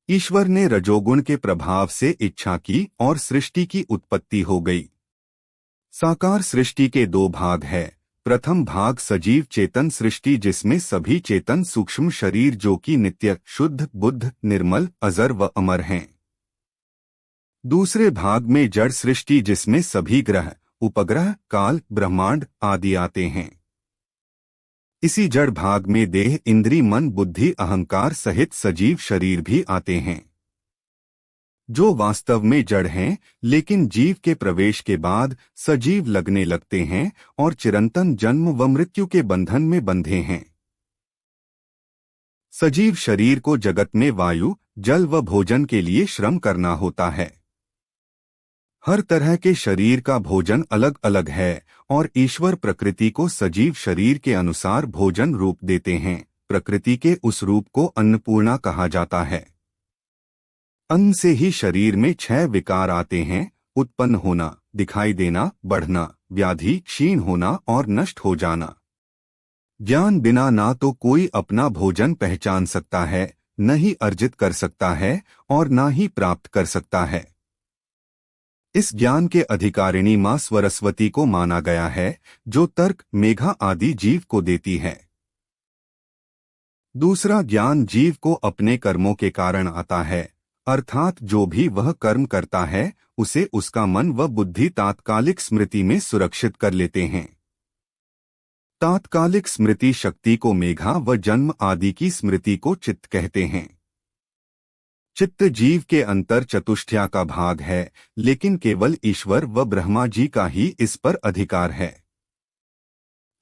ईश्वर ने रजोगुण के प्रभाव से इच्छा की और सृष्टि की उत्पत्ति हो गई। साकार सृष्टि के दो भाग है। प्रथम भाग सजीव चेतन सृष्टि जिसमें सभी चेतन सूक्ष्म शरीर जो कि नित्य, शुद्ध, बुद्ध, निर्मल, अजर व अमर हैं। दूसरे भाग में जड़ सृष्टि जिसमें सभी ग्रह, उपग्रह, काल, ब्रह्मांड आदि आते हैं। इसी जड़ भाग में देह, इंद्री, मन, बुद्धि, अहंकार सहित सजीव शरीर भी आते हैं, जो वास्तव में जड़ हैं, लेकिन जीव के प्रवेश के बाद सजीव लगने लगते हैं और चिरंतन जन्म व मृत्यु के बंधन में बंधे हैं। सजीव शरीर को जगत में वायु, जल व भोजन के लिए श्रम करना होता है। हर तरह के शरीर का भोजन अलग अलग है और ईश्वर प्रकृति को सजीव शरीर के अनुसार भोजन रूप देते हैं। प्रकृति के उस रूप को अन्नपूर्णा कहा जाता है। अन्न से ही शरीर में 6 विकार आते हैं: उत्पन्न होना, दिखाई देना, बढ़ना, व्याधि, क्षीण होना और नष्ट हो जाना। ज्ञान बिना ना तो कोई अपना भोजन पहचान सकता है, न ही अर्जित कर सकता है और न ही प्राप्त कर सकता है। इस ज्ञान के अधिकारिणी मां सरस्वती को माना गया है, जो तर्क, मेघा आदि जीव को देती है। दूसरा ज्ञान जीव को अपने कर्मों के कारण आता है, अर्थात जो भी वह कर्म करता है उसे उसका मन व बुद्धि तात्कालिक स्मृति में सुरक्षित कर लेते हैं। तात्कालिक स्मृति शक्ति को मेघा व जन्म आदि की स्मृति को चित्त कहते हैं। चित्त जीव के अंतर चतुष्टया का भाग है, लेकिन केवल ईश्वर व ब्रह्मा जी का ही इस पर अधिकार है।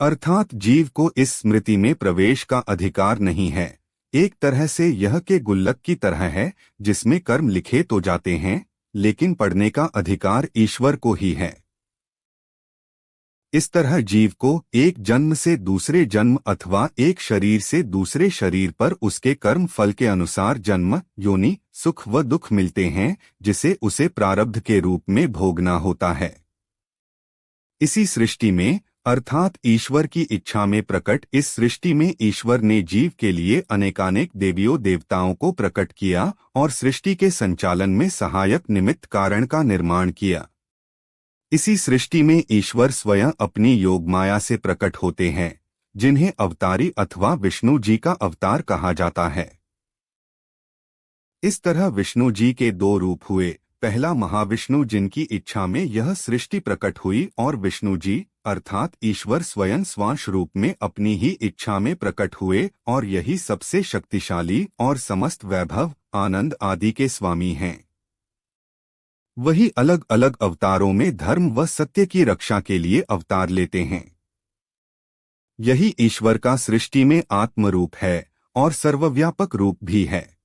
अर्थात जीव को इस स्मृति में प्रवेश का अधिकार नहीं है। एक तरह से यह के गुल्लक की तरह है, जिसमें कर्म लिखे तो जाते हैं, लेकिन पढ़ने का अधिकार ईश्वर को ही है। इस तरह जीव को एक जन्म से दूसरे जन्म अथवा एक शरीर से दूसरे शरीर पर उसके कर्म फल के अनुसार जन्म, योनि, सुख व दुख मिलते हैं, जिसे उसे प्रारब्ध के रूप में भोगना होता है। इसी सृष्टि में अर्थात ईश्वर की इच्छा में प्रकट इस सृष्टि में ईश्वर ने जीव के लिए अनेकानेक देवियों देवताओं को प्रकट किया और सृष्टि के संचालन में सहायक निमित्त कारण का निर्माण किया। इसी सृष्टि में ईश्वर स्वयं अपनी योग माया से प्रकट होते हैं, जिन्हें अवतारी अथवा विष्णु जी का अवतार कहा जाता है। इस तरह विष्णु जी के 2 रूप हुए। पहला महाविष्णु जिनकी इच्छा में यह सृष्टि प्रकट हुई, और विष्णु जी अर्थात ईश्वर स्वयं स्वांश रूप में अपनी ही इच्छा में प्रकट हुए और यही सबसे शक्तिशाली और समस्त वैभव, आनंद आदि के स्वामी हैं। वही अलग अलग अवतारों में धर्म व सत्य की रक्षा के लिए अवतार लेते हैं। यही ईश्वर का सृष्टि में आत्म रूप है और सर्वव्यापक रूप भी है।